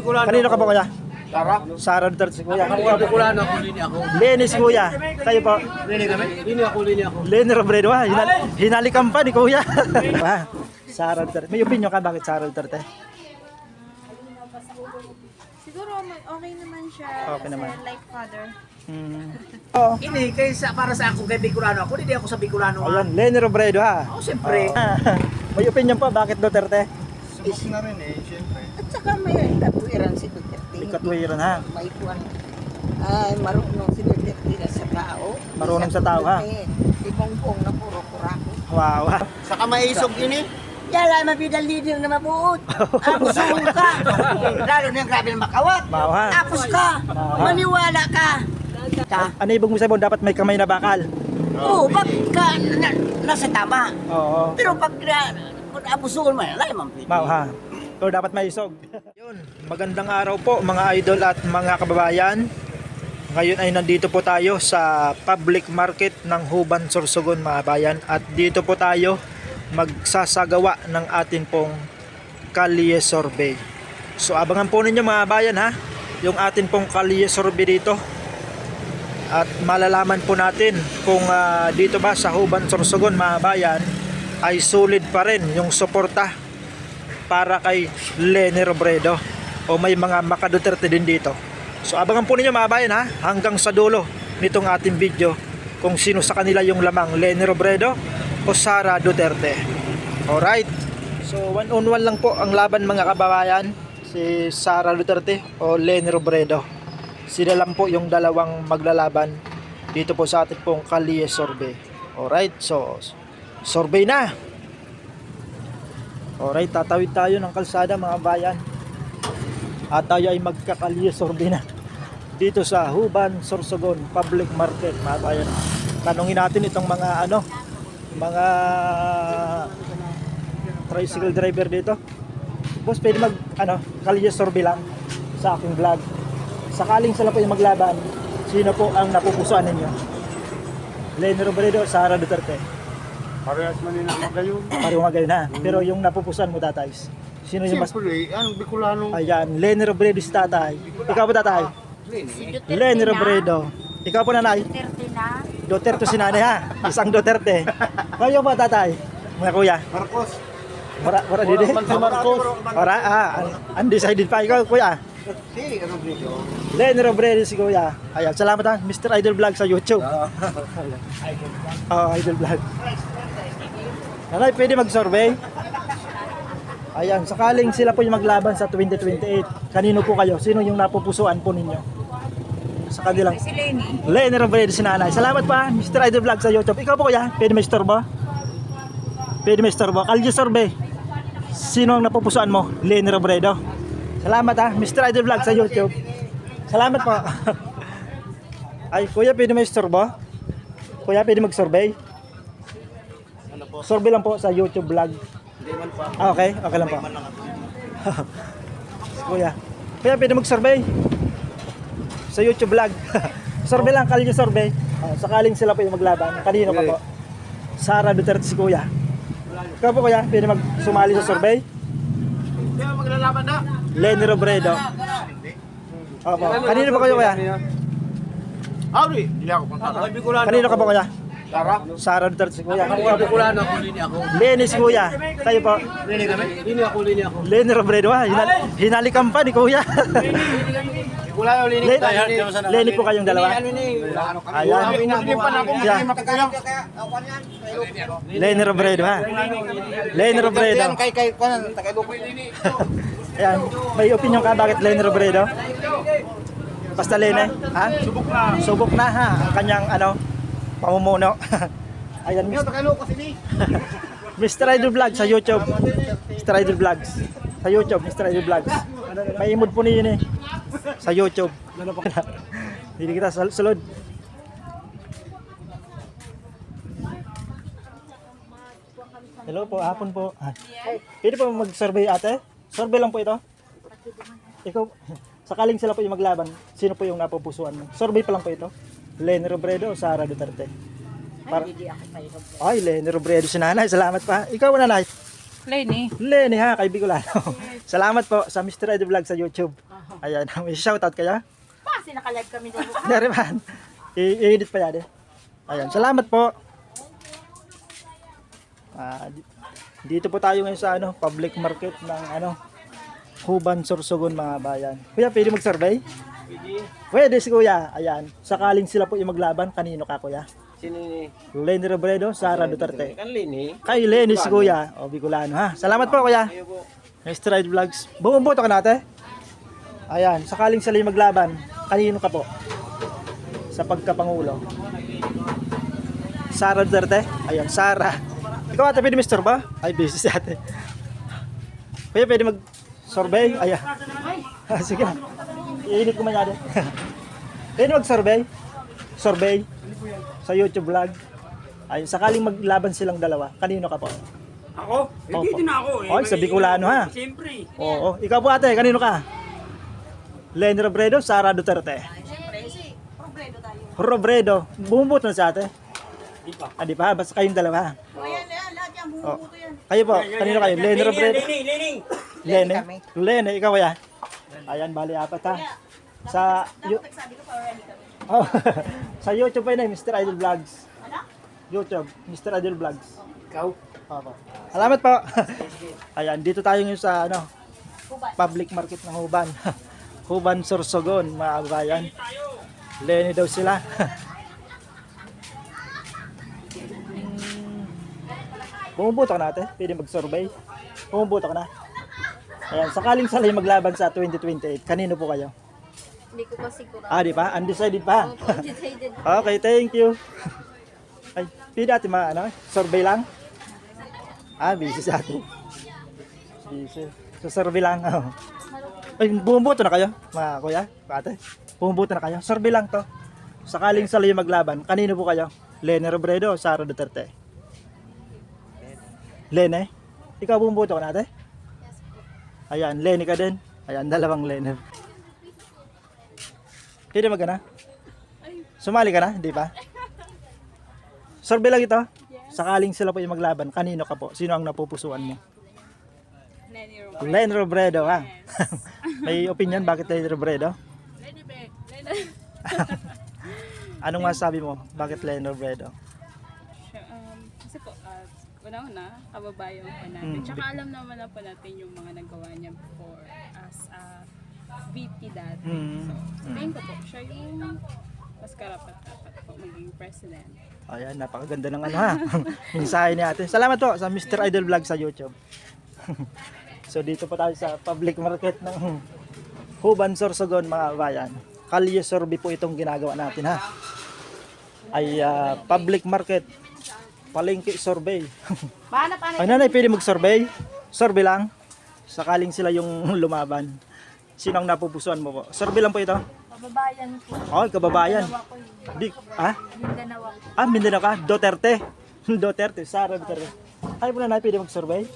Bicolano. Kanino ka po kuya? Sara? Sara Duterte si kuya. Ako Bicolano, ako Lini ako. Leni si kuya. Kayo po? Lini kami? Lini ako, Lini ako. Leni Robredo. Hinalikan pa ni kuya. Sara Duterte. May opinion ka bakit Sara Duterte? Siguro okay naman siya. Okay naman. Kasi like father. Oo. Ini, kaysa para sa ako kay Bicolano, ako hindi ako sa Bicolano. Ayan, Leni Robredo ha. Ako siyempre. May opinion pa bakit Duterte? Subok na rin eh, siyempre. At saka may katuwiran si Duterte. May katwiran ha. May kuwan. Ay, marunong si Duterte sa tao. Marunong sa tao, ha? Si Bongbong na puro kurako. Wow. Saka maisog yun eh. Yala, mabidal leader na mabuot. Apos ka. Lalo na yung grabe na makawat. Wow ha. Apos ka. Maniwala ka. Ano ibig mo sabihin? Dapat may kamay na bakal. Oo, pag ka nasa tama. Oo. Pero pag abusuhan mo, wala naman pwede. Wow ha. So dapat may isog. Yun, magandang araw po mga idol at mga kababayan. Ngayon ay nandito po tayo sa public market ng Huban, Sorsogon mga bayan. At dito po tayo magsasagawa ng atin pong kalye survey. So abangan po ninyo mga bayan ha, yung atin pong kalye survey dito. At malalaman po natin kung dito ba sa Huban, Sorsogon mga bayan ay solid pa rin yung suporta para kay Leni Robredo o may mga makaduterte din dito. So abangan po ninyo mga bayan ha, hanggang sa dulo nitong ating video kung sino sa kanila yung lamang, Leni Robredo o Sara Duterte. Alright, so 1-on-1 lang po ang laban mga kababayan, si Sara Duterte o Leni Robredo. Sila lang po yung dalawang maglalaban dito po sa ating pong kalye survey. Alright, so survey na. Alright, tatawid tayo ng kalsada mga bayan. At tayo ay magkakalye survey na dito sa Huban, Sorsogon Public Market mga bayan. Tanungin natin itong mga mga tricycle driver dito. Boss, pwede mag kalye survey lang sa aking vlog. Sakaling sila po yung maglaban, sino po ang napupusuan ninyo? Leni Robredo, Sara Duterte. Parehas man nila magayon. Pareho magayon na. Pero yung napupusuan mo tatay, sino yung mas... Siyempre, anong Bicolano? Ayan, Leni Robredo si tatay. Ikaw po tatay? Leni Robredo. Ikaw po nanay? Duterte na. Duterte si nanay ha. Isang Duterte. Kayo po tatay? Mga kuya? Marcos. Wala dito. Si Marcos. Wala, undecided pa. Ikaw kuya? Si Robredo. Leni Robredo si kuya. Ayan, salamat ha. Mr. Idol Vlog sa YouTube. Idol Vlog. Nanay, pwede mag-survey? Ayan, sakaling sila po yung maglaban sa 2028. Kanino po kayo? Sino yung napupusuan po ninyo? Sa kanilang... Si Lenny. Leni Robredo si nanay. Salamat pa, Mr. Idol Vlog sa YouTube. Ikaw po kuya, pwede may istorbo? Pwede may istorbo. Kalye survey. Sino ang napupusuan mo? Leni Robredo. Salamat ha, Mr. Idol Vlog sa YouTube. Salamat po. Ay, kuya, pwede may istorbo? Kuya, pwede mag-survey? Survey lang po sa YouTube vlog. Okay, okay lang po. Kuya, pwede mag-survey sa YouTube vlog. Survey lang, kalye survey. Sakaling sila po yung maglaban. Kanino ka po? Sara Duterte si kuya. Ikaw po kuya, pwede mag-sumali sa survey? Hindi mo maglalaban na. Leni Robredo. Opo. Kanino po kayo kuya? Audi, hindi ako punta. Ako kay Bicolano. Kanino ka po kuya? Sara? Sara Duterte si kuya. Ako Bicolano, ako Lini ako. Leni si kuya. Kayo po? Lini kami? Lini ako, Lini ako. Leni Robredo ha. Hinalikan pa ni kuya. Bicolano, Lini. Leni po kayong dalawa. Ayan. Yeah. Leni Robredo ha. Leni Robredo. Ayan. May opinion ka bakit Leni Robredo? Basta Leni? Ha? Subok na ha. Ang kanyang pamumuno. Ayan. Mr. Idol Vlog sa YouTube. Mr. Idol Vlogs. Sa YouTube, Mr. Idol Vlogs. May imod po niyo yun sa YouTube. Hindi kita sulod. Hello po, hapon po. Pwede po mag-survey ate? Survey lang po ito. Ikaw, sakaling sila po yung maglaban, sino po yung napupusuan mo? Survey pa lang po ito. Leni Robredo o Sara Duterte? Ay, Leni Robredo si nanay. Salamat pa. Ikaw nanay? Lenny. Leni ha, kay Bicolano. Salamat po sa Mr. Idol Vlog sa YouTube. Ayan, may shoutout kaya? Kasi naka-live kami doon. Dari man. I-edit pa yan eh. Ayan, salamat po. Dito po tayo ngayon sa public market ng Huban, Sorsogon mga bayan. Kuya, pwede mag-survey? Pwede si kuya. Ayan, sakaling sila po yung maglaban, kanino ka kuya? Sino ni? Lenny Robredo, Sara Duterte. Kanlini. Kay Lenny si kuya. O, Bicolano ha. Salamat po kuya. Ayo po. Mr. Ride Vlogs. Bumuboto ka natin? Ayan, sakaling sila yung maglaban, kanino ka po? Sa pagkapangulo. Sara Duterte? Ayan, Sara. Ikaw ate, pwede Mr. ba? Ay, busy si ate. Kuya, pwede mag-survey? Ayan. Sige na. Iinit ko man yan. Pwede mag-survey? Survey? Sa YouTube vlog? Ayun, sakaling maglaban silang dalawa, kanino ka po? Ako? Hindi Opo. din ako eh. Oy, sa Bicolano ha. Siyempre. Oo. Ikaw po ate, kanino ka? Lenny Robredo, Sara Duterte. Robredo. Bumuboto na si ate? Di pa. Di pa? Basta kayong dalawa. Ayan, lahat yan, bumubuto yan. Kayo po, kanino kayo? Lenny Robredo? Lening. Lenny? Lenny, ikaw ya? Ayan, bali apat ha. Sa Sabi ko, parang kami. oh, sa YouTube pa yun Mr. Idol Vlogs. YouTube, Mr. Idol Vlogs. Ikaw? Opo. Salamat po. Ayan, dito tayo ngayon sa public market ng Huban. Huban, Sorsogon, mga kabayan. Lenny daw sila. Bumuboto ka natin? Pwede mag-survey? Bumuboto ka na? Ayan, sakaling sila yung maglaban sa 2028, kanino po kayo? Hindi ko pa siguro. Di pa? Undecided pa? Opo, undecided. Okay, thank you. Ay, pwede natin survey lang? Busy sa atin. Busy. So, survey lang. Oh. Ay, bumuboto na kayo, mga kuya, ate. Bumuboto na kayo. Survey lang to. Sakaling sila yung maglaban, kanino po kayo? Lenny Robredo o Sara Duterte? Lenny? Ikaw bumuboto ka natin? Ayan, Lenny ka din. Ayan, dalawang Lenny. Pwede magana? Sumali ka na? Hindi pa? Survey lang ito. Sakaling sila po yung maglaban, kanino ka po? Sino ang napupusuan mo? Lenny Robredo ha? May opinion bakit Lenny Robredo? Anong masasabi mo? Bakit Lenny Robredo? Kasi po, una-una, kababayan po natin. Tsaka alam naman na po natin yung mga nagawa niya before as a VP dati. So, tingin ko po, siya yung mas karapat-dapat po maging president. Ayan, napakaganda ng mensahe ni ate. Salamat po sa Mr. Idol Vlog sa YouTube. So dito po tayo sa public market ng Huban, Sorsogon mga bayan. Kalye survey po itong ginagawa natin ha. Ay public market palengke survey. Ay nanay, pwede mag-survey? Survey lang. Sakaling sila yung lumaban. Sino ang napupusuan mo po? Survey lang po ito. Kababayan ko. Oh, kababayan. Mindanao. Mindanao ka? Duterte. Duterte, Sara Duterte. Ay po nanay, pwede mag-survey?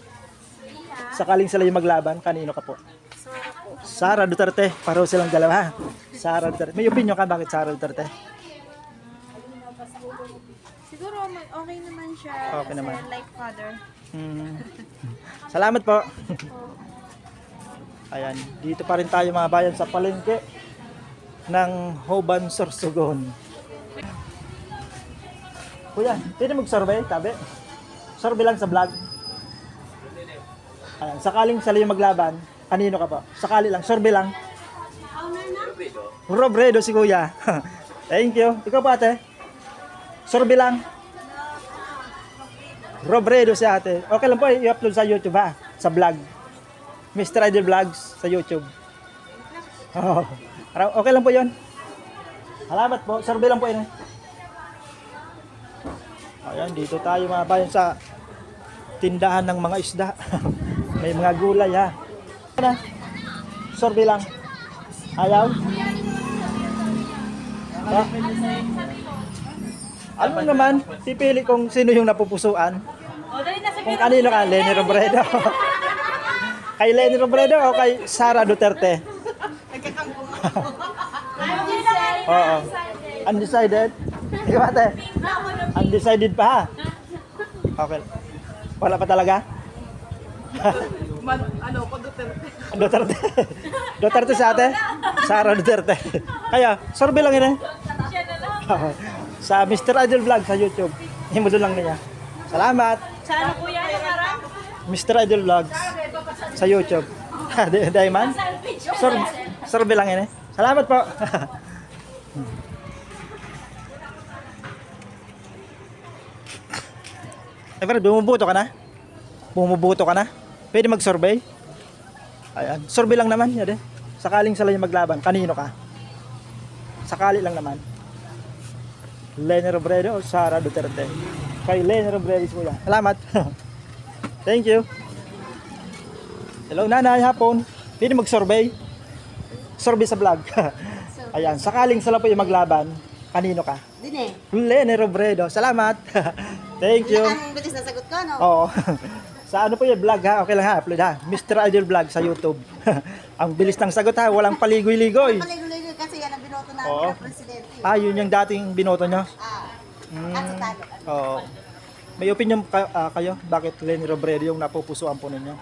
Sakaling sila yung maglaban, kanino ka po? Sara Duterte. Pareho silang dalawa. Sara Duterte. May opinion ka bakit Sara Duterte? Siguro okay naman siya. Okay naman. Kasi like father. Salamat po. Ayan, dito pa rin tayo mga bayan sa palengke ng Huban, Sorsogon. Kuya, pwede mag-survey, tabi? Survey lang sa vlog. Ayan, sakaling sila yung maglaban, kanino ka po? Sakali lang, survey lang. Robredo si kuya. Thank you. Ikaw pa ate? Survey lang. Robredo si ate. Okay lang po, i-upload sa YouTube ha, sa vlog. Mr. Idol Vlogs sa YouTube. Oh, okay lang po yun. Salamat po, survey lang po yun. Ayan, dito tayo mga bayan sa tindahan ng mga isda. May mga gulay ha. Survey lang. Ayaw? Ha? Ano naman, pipili kung sino yung napupusuan. Kung kanino ka, Lenny Robredo. Kay Lenny Robredo o kay Sara Duterte? Oo. Undecided? Ikaw ate? Undecided pa ha? Okay. Wala pa talaga? Duterte. Duterte sa ate? Sara Duterte. Kaya, survey lang yun eh. Sa Mr. Idol Vlog sa YouTube. Himudo lang niya. Salamat. Sa ano kuya yung harap? Mr. Idol Vlogs sa YouTube. Diamond? Survey lang yun eh. Salamat po. Eh, pero bumubuto ka na? Bumubuto ka na? Pwede mag-survey? Ayan. Survey lang naman. Yan eh. Sakaling sila yung maglaban. Kanino ka? Sakali lang naman. Leni Robredo o Sara Duterte? Kay Leni Robredo kuya. Salamat. Thank you. Hello nanay, hapon. Pwede mag-survey? Survey sa vlog. Ayan. Sakaling sila po yung maglaban. Kanino ka? Din eh. Leni Robredo. Salamat. Thank you. Ang bilis na sagot ko, no? Oo. Sa ano po yung vlog ha? Okay lang ha, upload ha. Mr. Idol Vlog sa YouTube. Ang bilis ng sagot ha, walang paligoy-ligoy. Paligoy-ligoy kasi yan ang binoto namin Oo. na presidente. Yun yung dating binoto nyo. Kaso talo. Oo. May opinion kayo? Bakit Leni Robredo yung napupusuan po ninyo?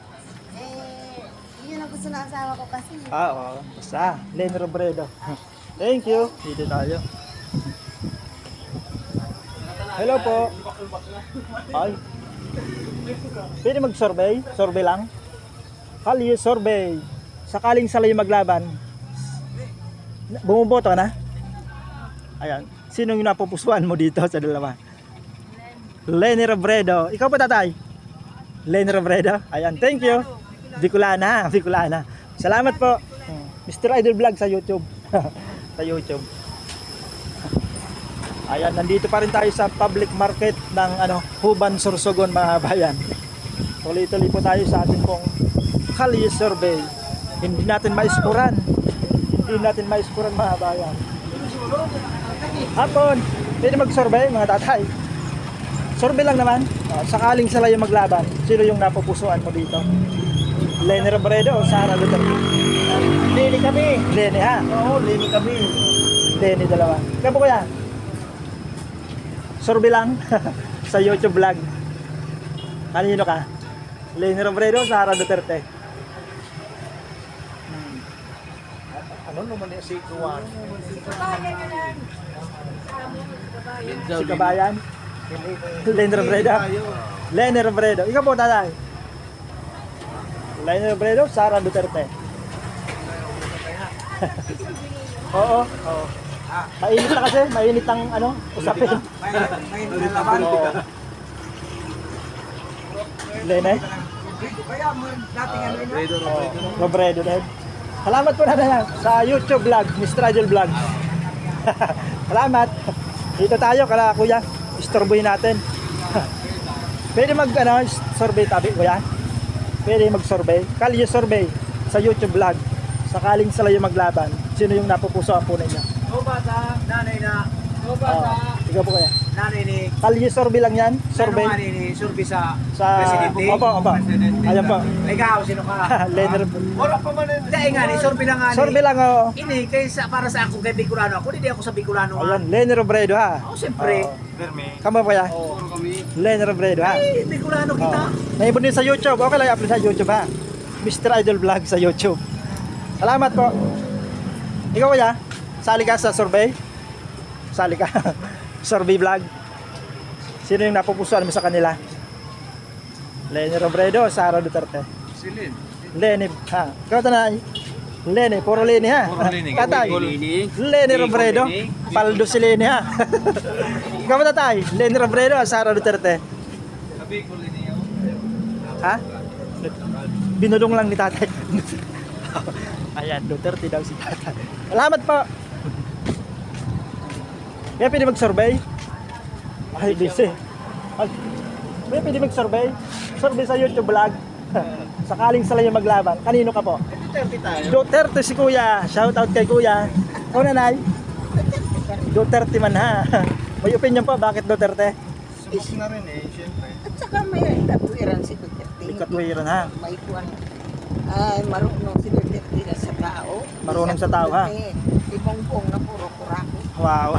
Yun ang gusto ng asawa ko kasi. Oo. Basta, Leni Robredo. Thank you. Dito tayo. Hello po. Ay. Pwede mag-survey? Survey lang? Kalye survey. Sakaling sila yung maglaban. Bumuboto ka na? Ayan. Sino yung napupusuan mo dito sa dalawa? Leni Robredo. Ikaw po tatay? Leni Robredo? Ayan. Thank you. Bicolana. Bicolana. Salamat po. Mr. Idol Vlog sa YouTube. Sa YouTube. Ayan, nandito pa rin tayo sa public market ng Huban, Sorsogon, mga bayan. Tuloy-tuloy po tayo sa ating pong kalye survey. Hindi natin maiskuran. Hindi natin maiskuran, mga bayan. Hapon, pwede mag-survey, mga tatay. Survey lang naman. Sakaling sila yung maglaban, sino yung napupusuan mo dito? Leni Robredo o Sara Duterte? Leni kami. Leni ha? Oo, Leni kami. Leni dalawa. Kaya po kuya? Survey lang sa YouTube vlog. Kanino ka? Leni Robredo o Sara Duterte? Ano naman yung si Kuwan? Si Kabayan? Leni Robredo? Leni Robredo. Ikaw po tatay? Leni Robredo, Sara Duterte? Oo. Oo. Mainit na kasi, mainit ang usapin. Oo. Lene? Robredo din. Salamat po na sa YouTube vlog, Mr. Idol Vlog. Salamat. Dito tayo, kala kuya. Istorboy natin. Pwede survey tabi, kuya? Pwede mag-survey. Kalye survey sa YouTube vlog. Sakaling sila yung maglaban, sino yung napupuso ang po ninyo? O bata, nanay na. O bata. Ikaw po kaya? Nanay ni. Kalye survey lang yan? Survey? Ano nga ni survey sa Presidente? Opo. Ayan po. Ikaw, sino ka? Leni. Wala pa man. Dahil nga ni, survey lang nga ni. Survey lang oo. Ini, kaysa para sa ako kay Bicolano. Ako, hindi ako sa Bicolano. Ayan, Leni Robredo ha. Ako, siyempre. Kamo po ya? Leni Robredo ha. Eh, Bicolano kita. Naibon din sa YouTube. Okay lang i-upload sa YouTube ha. Mr. Idol Vlog sa YouTube. Salamat po. Ikaw kuya, sali ka sa survey? Sali ka. Survey vlog. Sino yung napupusuan mo sa kanila? Leni Robredo o Sara Duterte? Si Leni. Leni. Ha. Ikaw tanay. Leni. Puro Leni ha. Puro Leni. Tatay. Leni. Leni Robredo. Paldo si Leni ha. Ikaw tatay. Leni Robredo o Sara Duterte? Sabi ko Leni. Ha? Binulong lang ni tatay. Ayan, Duterte daw si tatay. Salamat po. Kaya pwede mag-survey? Ay, busy. Kaya pwede mag-survey? Survey sa YouTube vlog. Sakaling sila yung maglaban. Kanino ka po? Duterte tayo. Duterte si kuya. Shout out kay kuya. Ikaw nanay? Duterte man ha. May opinion pa, bakit Duterte? Subok na rin eh, siyempre. At saka may katwiran si Duterte. May katwiran ha. May kuwan. Ay, marunong si Duterte na sa tao. Marunong sa tao, ha? Si Bongbong na puro kurako. Wow.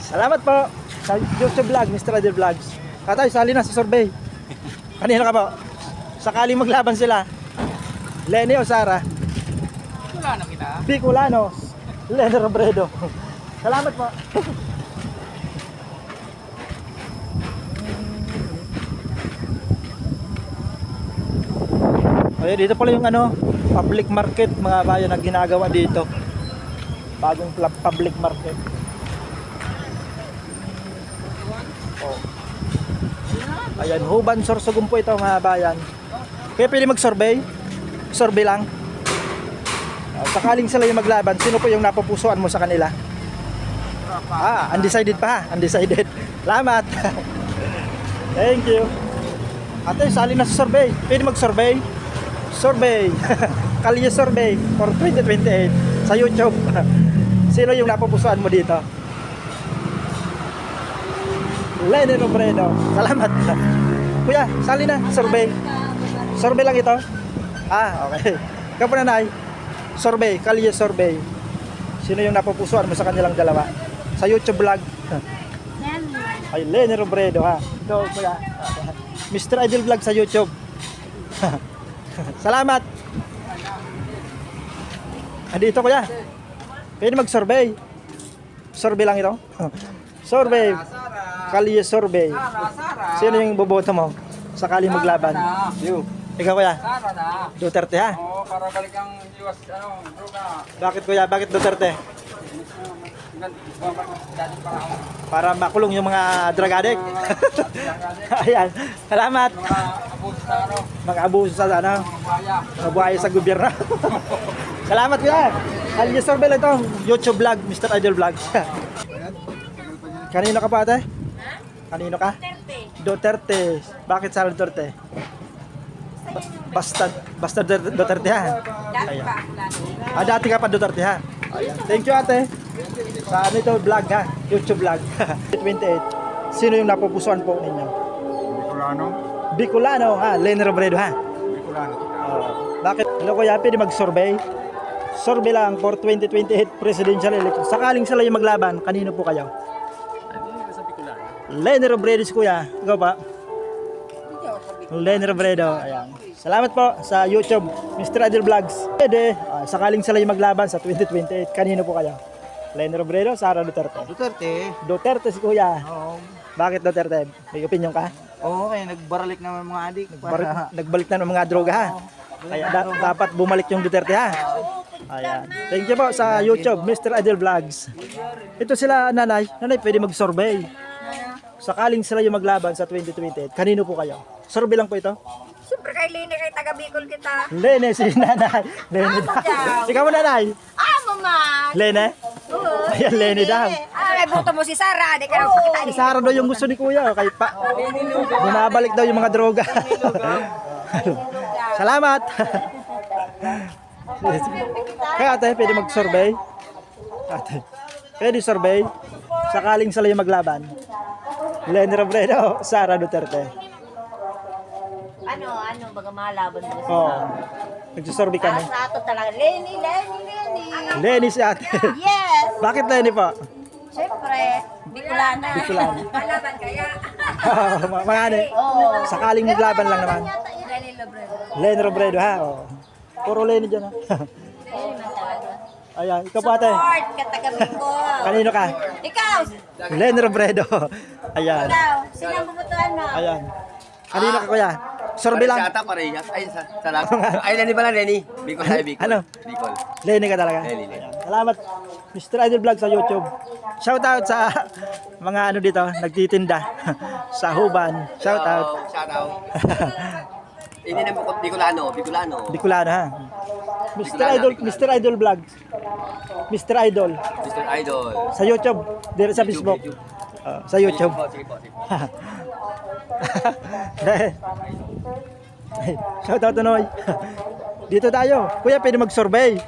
Salamat po sa YouTube vlog, Mr. Idol Vlogs. Tatay, sali na sa survey. Kanina ka po? Sakaling maglaban sila. Leni o Sara? Wala na kita. Bicolanos, Leni Robredo. Salamat po. Ayun, dito pala yung public market mga bayan na ginagawa dito. Bagong public market. Oh. Ayan, Huban Sorsogon po ito mga bayan. Kaya pwede mag-survey? Survey lang. Sakaling sila yung maglaban, sino po yung napupusuan mo sa kanila? Undecided pa ha? Undecided. Salamat. Thank you. Ate, sali na sa survey. Pwede mag-survey? Survey. Kalye survey for 2028 sa YouTube. Sino yung napupusuan mo dito? Leni Robredo. Salamat. Kuya, sali na. Survey. Survey lang ito? Okay. Ikaw po nanay. Survey. Kalye survey. Sino yung napupusuan mo sa kanilang dalawa? Sa YouTube vlog. Ay, Leni Robredo ha. Ito kuya. Mr. Idol Vlog sa YouTube. Salamat. Andito kuya. Pwede mag-survey. Survey lang ito. Survey. Kalye survey. Sino yung boboto mo sakaling maglaban? You. Ikaw kuya? Duterte ha? Oo, para balik ang iwas, droga. Bakit kuya? Bakit Duterte? Para makulong yung mga drug addict. Ayan. Salamat. Mga abuso sa mabuhay sa gobyerno. Salamat kuya. Kalye survey lang ito. YouTube vlog, Mr. Idol Vlog. Kanino ka pa ate? Kanino ka? Duterte. Bakit sa Duterte? Basta Duterte ha? Ayan. Dati ka pa Duterte ha? Ayan. Thank you ate. Sa ito vlog ha? YouTube vlog. 28. Sino yung napupusuan po ninyo? Bicolano. Bicolano ha? Leni Robredo ha? Bicolano. Bakit? Hello kuya, pwede mag-survey? Survey lang for 2028 presidential election. Sakaling sila yung maglaban, kanino po kayo? Leni Robredo si kuya. Ikaw pa? Leni Robredo. Ayan. Salamat po sa YouTube, Mr. Idol Vlogs. Pwede, sakaling sila yung maglaban sa 2028, kanino po kayo? Leni Robredo, Sara Duterte. Duterte. Duterte si kuya. Oo. Bakit Duterte? May opinion ka? Oo, kaya nagbaralik naman mga adik. Nagbalik na ng mga droga ha? Kaya dapat bumalik yung Duterte ha? Ayan. Thank you po sa YouTube, Mr. Idol Vlogs. Ito sila nanay. Nanay, pwede mag-survey. Sakaling sila yung maglaban sa 2028, kanino po kayo? Survey lang po ito? Siyempre kay Lene, kay taga Bicol kita. Lene, si nanay. Lene daw. Ikaw mo nanay? Mama! Lene? Ayan, Lene daw. May boto mo si Sara, di ka na pakita Si Sara daw yung gusto ni kuya. Kay pa. Binabalik daw yung mga droga. Salamat. Kaya ate, pwede mag-survey? Ate, pwede survey? Sakaling sila yung maglaban. Leni Robredo, Sara Duterte. Ano, baga malaban mo sa Oo. Nagsusurvey kami. Sa ato talaga. Leni. Leni si ate. Yes! Bakit Leni po? Siyempre, Bicolana. Bicolano. Malaban kaya. Mga ano, sakaling maglaban lang naman. Lene Robredo. Leni Robredo ha. Oo. Puro Leni dyan ha. Ayan, ikaw po ate. Support ka taga Bicol. Kanino ka? Ikaw! Leni Robredo. Ayan. Ikaw! Sino ang bubutuhan mo? Ayan. Kanino ka kuya? Survey lang. Ata parehas. Ay, salamat. Ay, Lenny pala, Lenny. Bicol tayo, Bicol. Ano? Bicol. Leni ka talaga. Leni. Ayan. Salamat. Mr. Idol Vlog sa YouTube. Shout out sa mga ano dito, nagtitinda sa Huban. Shout out. Shout out. Hindi na bukod Bicolano. Bicolano ha. Mr. Idol Vlog. Mr. Idol Mr. Idol. sa YouTube, dire sa Facebook. Sa YouTube. Sige po. Shout out to Noy. Dito tayo. Kuya, pwede mag-survey.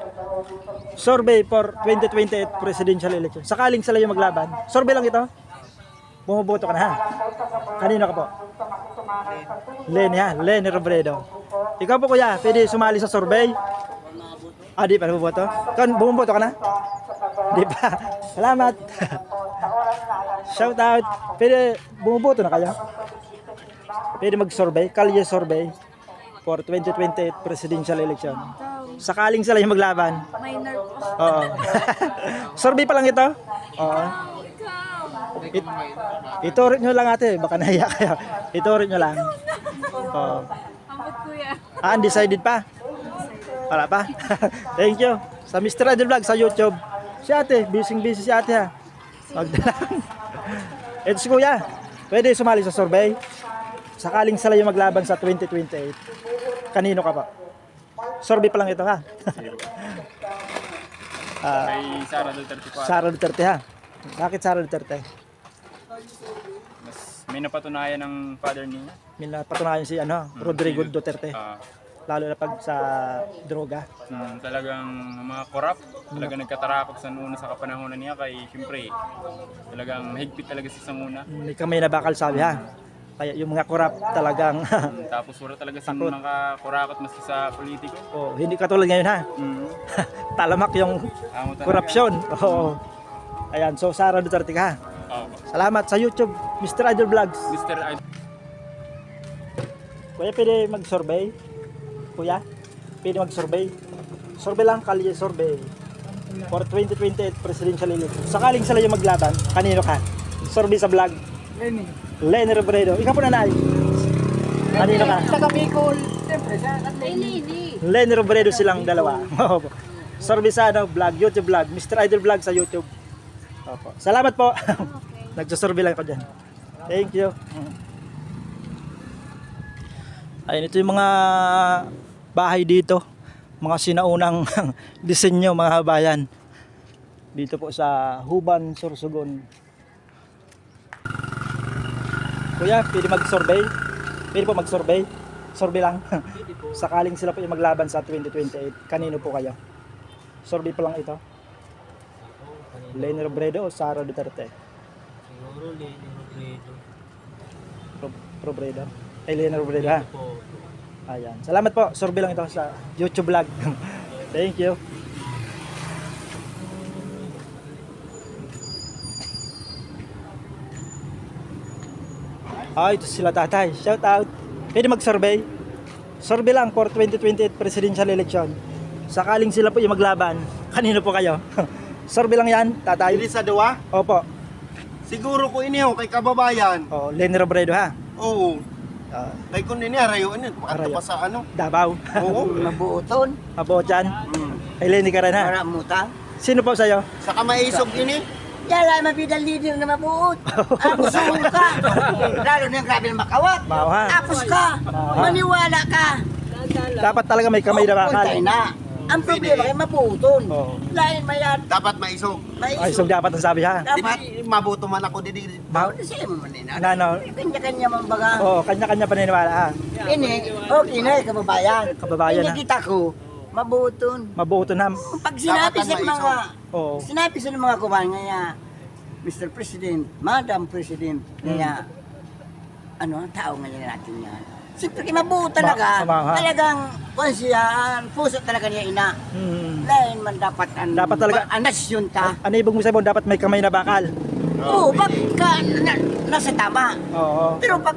Survey for 2028 presidential election. Sakaling sila yung maglaban. Survey lang ito. Bumuboto ka na ha. Kanino ka po? Leni ha. Leni Robredo. Ikaw po kuya, pwede sumali sa survey? Di pa bumuboto? Bumuboto ka na? Di pa. Salamat. Shout out. Pwede bumuboto na kayo? Pwede mag-survey, kalye survey for 2028 presidential election. Sakaling sila yung maglaban. Minor po. Oo. Survey pa lang ito? Oo. Iturit nyo lang ate, baka nahiya kayo. Iturit nyo lang. Oo. Ambot kuya. Undecided pa? Wala pa? Thank you. Sa Mr. Idol Vlog sa YouTube. Si ate, busy si ate ha. Magdalang. Ito si kuya. Pwede sumali sa survey. Sakaling sila yung maglaban sa 2028. Kanino ka pa? Survey pa lang ito ha. Kay Sara Duterte po. Sara Duterte ha. Bakit Sara Duterte? Mas may napatunayan ng father niya. May napatunayan si Rodrigo Duterte. Ah, Lalo na pag sa droga. talagang mga korap, talagang nagkatarakot sa una sa kapanahonan niya kay siyempre talagang mahigpit talaga si Sanguna. May kamay na bakal sabi ha. Kaya yung mga korap talagang Tapos wala talaga sa mga kurakot maski sa politiko. oh, hindi katulad ngayon ha. Mm. Talamak yung Amo talaga. korupsyon. Oo. Ayan, so Sara Duterte ka ha. Oo. Salamat sa YouTube, Mr. Idol Vlogs. Mr. Idol. Kuya, pwede mag-survey? Kuya, pwede mag-survey? Survey lang, kalye survey. For 2028 presidential election. Sakaling sila yung maglaban, kanino ka? Survey sa vlog. Lenny Robredo. Ikaw po nanay. Kanino ka? Taga Bicol. Siyempre, Lenny Robredo silang dalawa. Survey sa vlog, YouTube vlog, Mr. Idol Vlog sa YouTube. Opo. Salamat po. Nagsusurvey lang ako dyan. Thank you. Ayun, ito yung mga bahay dito. Mga sinaunang disenyo mga bayan. Dito po sa Huban, Sorsogon. Kuya, pwede mag-survey? Pwede po mag-survey? Survey lang. Sakaling sila po yung maglaban sa 2028. Kanino po kayo? Survey pa lang ito. Lenny Robredo o Sara Duterte? Siguro Lenny Robredo. Robredo? Ay, Lenny Robredo ha? Ayan. Salamat po. Survey lang ito sa YouTube vlog. Thank you. Ito sila tatay. Shout out. Pwede mag-survey? Survey lang for 2028 presidential election. Sakaling sila po yung maglaban, kanino po kayo? Survey lang yan, tatay. Hindi sa duwa? Opo. Siguro ko iniho kay kababayan. Oh, Lenny Robredo ha. Oo. Ah, Kay kun ini arayo ini Arayo. pa sa ano. Davao. Oo. Mabuoton. Apo dyan. Mm. Kay Lenny ka rin ha. Para muta. Sino po sa'yo? Saka maisog ini. Yala, mabidal leader na mabuot. Tapos ka. Lalo na yung grabe na makawat. Mau ha. Tapos ka. Maniwala ka. Dapat talaga may kamay na bakal. Puntay na. Ang problema kay mabuoton. Oo. Lain mayan. Dapat maisog. Ay, so dapat ang sabi ha. Dapat. Di mabuto man ako didi. Bawal na sila mamanina. Ano? Kanya-kanya man baga. Oo, kanya-kanya paniniwala ha. Ini, okay na eh, kababayan. Kababayan, Ini ha? kita ko, mabuton. Mabuto na. Pag sinabi Dapat sa maisog. mga, Oo. sinabi sa mga kumain nga, Mr. President, Madam President, nga, ano, tao ngayon natin yan. Siyempre, mabuto talaga. ha? Talagang, kung siya, puso talaga niya ina. Hmm. Dahil man dapat, Dapat talaga- ang nasyon ta. Ano ibig mo sabihin? Dapat may kamay na bakal. Oo, pagka nasa tama. Oo. Pero pag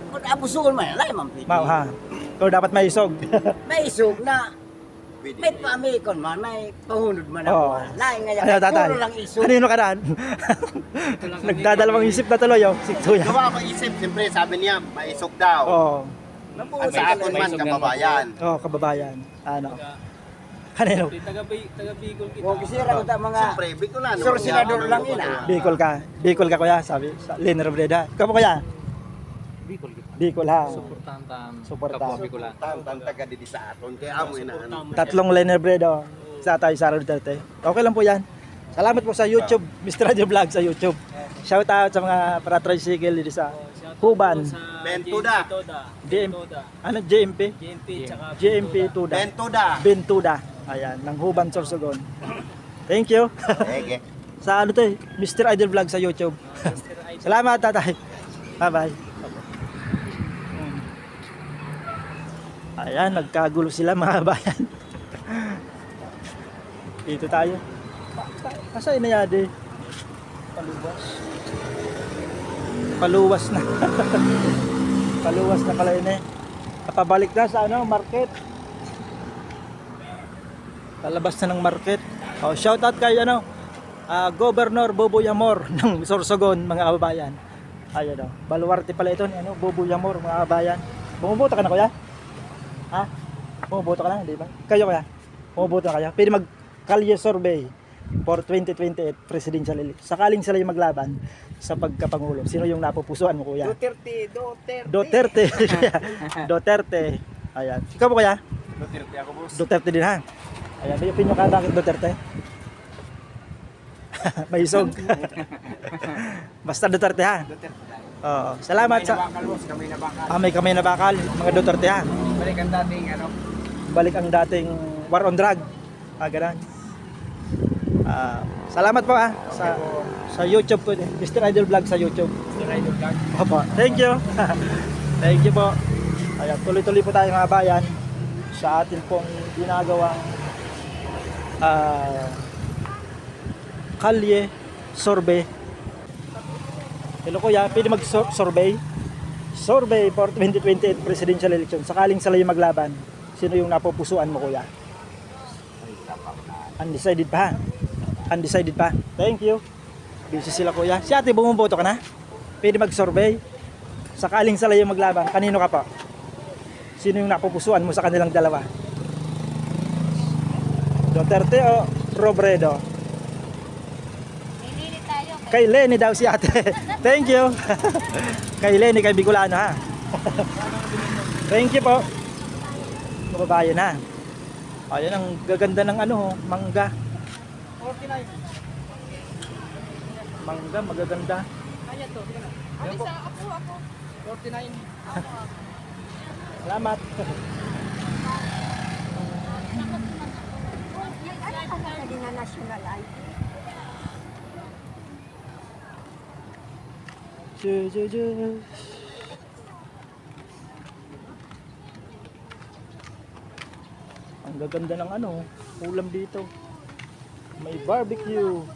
kung abusuhan man, lain man pwede. Mau ha. Pero dapat may isog. May isog na, may pamikon man, may pahunod man Oo. ako. Lain nga Ano yan, tatay? puro lang isog. Kanino ka daan? Nagdadalawang isip na tuloy oh. Si Kuya. Gawa ko isip, siyempre sabi niya maisog daw. Oo. At sa akin man kababayan. Oo, kababayan. Ano? Kanino? Huwag kisira ko ta mga Siyempre, Bicolano. sorsinador lang ina. Bicol ka. Bicol ka kuya, sabi. Sa Lenny Robredo. Ikaw po kuya? Bicol ha. Suporta. Tantan taga didi sa aton. Kaya amo ina ano. Tatlong Lenny Robredo. Sa tayo, Sara Duterte. Okay lang po yan. Salamat po sa YouTube, Mr. Radio Vlog sa YouTube. Shout out sa mga para-tricycle dito sa Huban. Bentuda. Ano, JMP? JMP Tuda. Bentuda. Bentuda. Ayan, ng Huban, Sorsogon. Thank you. Ege. Sa ano to eh, Mr. Idol Vlog sa YouTube. Salamat tatay. Bye-bye. Ayan, nagkagulo sila mga bayan. Dito tayo. Asa inayade? Paluwas. Paluwas na. Paluwas na pala yun eh. Napabalik na sa ano, market. Palabas na ng market. Oh, shout out kay Governor Boboy Amor ng Sorsogon, mga kababayan. Ayun oh. Baluarte pala ito, Boboy Amor, mga kababayan. Bumuboto ka na, kuya? Ha? Bumuboto ka na, di ba? Kayo, kuya? Bumuboto na kayo? Pwede mag-kalye survey for 2028 presidential election. Sakaling sila yung maglaban sa pagkapangulo. Sino yung napupusuan mo, kuya? Duterte. Duterte. Ayan. Ikaw po, kuya? Duterte ako, boss. Duterte din, ha? Ayan. May opinion ka bakit Duterte? May isog. Basta Duterte, ha? Oo. Salamat sa... may kamay na bakal. Mga Duterte, ha? Balik ang dating, Balik ang dating war on drug. Ganun. Salamat po, ha? Sa YouTube po. Mr. Idol Vlog sa YouTube. Mr. Idol Vlog. Opo. Thank you. Thank you po. Ayan, tuloy-tuloy po tayo, mga bayan, sa atin pong ginagawang kalye survey. Hello, kuya, pwede mag-survey? Survey for 2028 presidential election. Sakaling sila yung maglaban, sino yung napupusuan mo, kuya? Undecided pa, ha? Undecided pa. Thank you. Busy sila, kuya. Si ate, bumuboto ka na? Pwede mag-survey? Sakaling sila yung maglaban, kanino ka pa? Sino yung napupusuan mo sa kanilang dalawa? Duterte o Robredo? Pili tayo. Kay Lenny daw si ate. Thank you. Kay Lenny, kay Bicolano, ha. Thank you po. Kababayan, ha. Ayan ang gaganda ng mangga. Mangga, magaganda. Salamat. Ano ka na din na national ID? Ang gaganda ng ulam dito. May barbecue.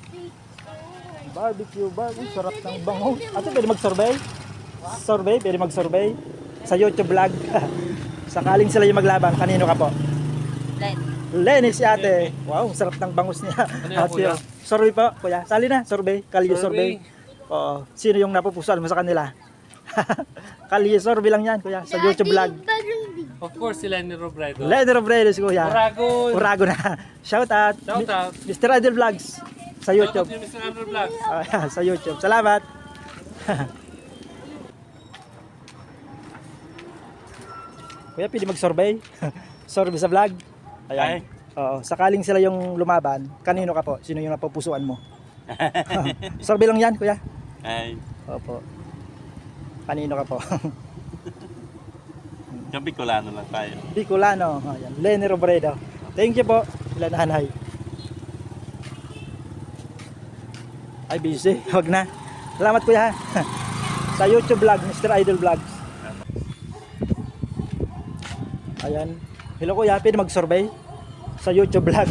Barbecue. Sarap ng bango. Ate, pwede mag-survey? Survey? Pwede mag-survey? Sa YouTube vlog. Sakaling sila yung maglaban, kanino ka po? Lenny si ate. Wow, sarap ng bangus niya. Ate, survey po, kuya. Sali na, survey. Kalye survey. Oo. Sino yung napupusuan mo sa kanila? Kalye survey lang yan, kuya. Sa YouTube vlog. Of course, si Lenny Robredo. Lenny Robredo si kuya. Urago na. Shout out. Shout out. Mr. Idol Vlogs. Sa YouTube. Shout out Mr. Idol Vlogs. Sa YouTube. Salamat. Kuya, pwede mag-survey? Survey sa vlog? Ayan. Oo. Sakaling sila yung lumaban, kanino ka po? Sino yung napupusuan mo? Survey lang yan, kuya. Ay, Opo. Kanino ka po? yung Bicolano lang tayo. Bicolano. Ayan. Lenny Robredo. Thank you po. Sila nanay. Ay, busy. Huwag na. Salamat, kuya. Sa YouTube vlog, Mr. Idol Vlogs. Ayan. Hello, kuya. Pwede mag-survey? Sa YouTube vlog.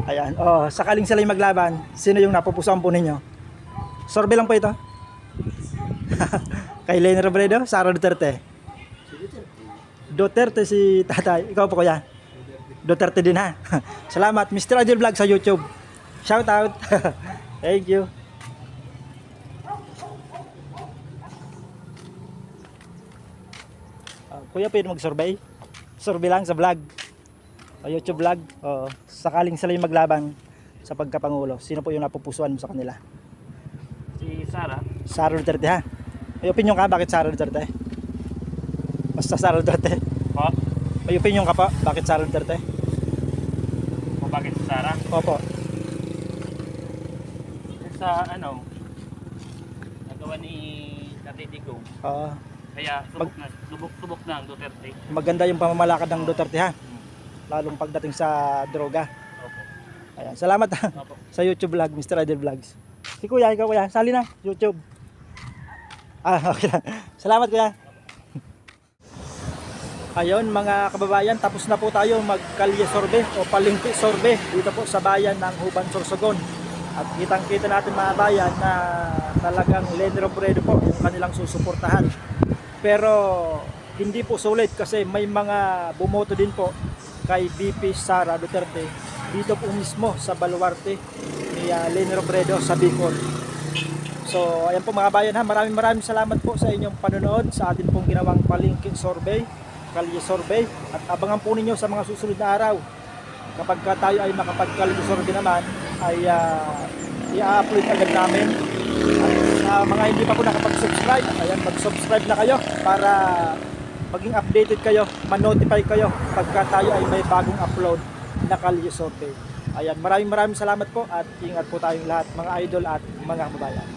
Ayan. Oh, sakaling sila yung maglaban, sino yung napupusuan po ninyo? Survey lang po ito. Kay Lenny Robredo, Sara Duterte. Duterte si tatay. Ikaw po, kuya? Duterte din, ha. Salamat. Mr. Idol Vlog sa YouTube. Shout out. Thank you. Kuya, pwede mag-survey? Survey lang sa vlog. O YouTube vlog. Oo. Sakaling sila yung maglaban sa pagkapangulo, sino po yung napupusuan mo sa kanila? Si Sara. Sara Duterte, ha? May opinion ka bakit Sara Duterte? Basta Sara Duterte. Po? May opinion ka pa bakit Sara Duterte? O bakit si Sara? Opo. Sa nagawa ni Tatay Digong. Oo. Kaya subok na ang Duterte. Maganda yung pamamalakad ng Duterte, ha? Lalong pagdating sa droga. Opo. Ayan. Salamat, ha? Opo. Sa YouTube vlog, Mr. Idol Vlogs. Si kuya, ikaw kuya, sali na, YouTube. Okay lang. Salamat, kuya. Ayun, mga kababayan, tapos na po tayo magkalye sorbe o palengke sorbe dito po sa bayan ng Huban, Sorsogon. At kitang-kita natin, mga bayan, na talagang Lenny Robredo po yung kanilang susuportahan. Pero hindi po sulit kasi may mga bumoto din po kay VP Sara Duterte dito po mismo sa baluarte ni Leni Robredo sa Bicol. So ayan po mga bayan ha, maraming salamat po sa inyong panonood sa atin pong ginawang palengke survey, kalye survey, at abangan po ninyo sa mga susunod na araw. Kapag tayo ay makapag-kalye survey naman ay i-upload agad namin. At sa mga hindi pa po nakapag-subscribe, ayan, mag-subscribe na kayo para maging updated kayo, ma-notify kayo pagka tayo ay may bagong upload na kalye survey. Ayan, maraming salamat po at ingat po tayong lahat mga idol at mga kababayan.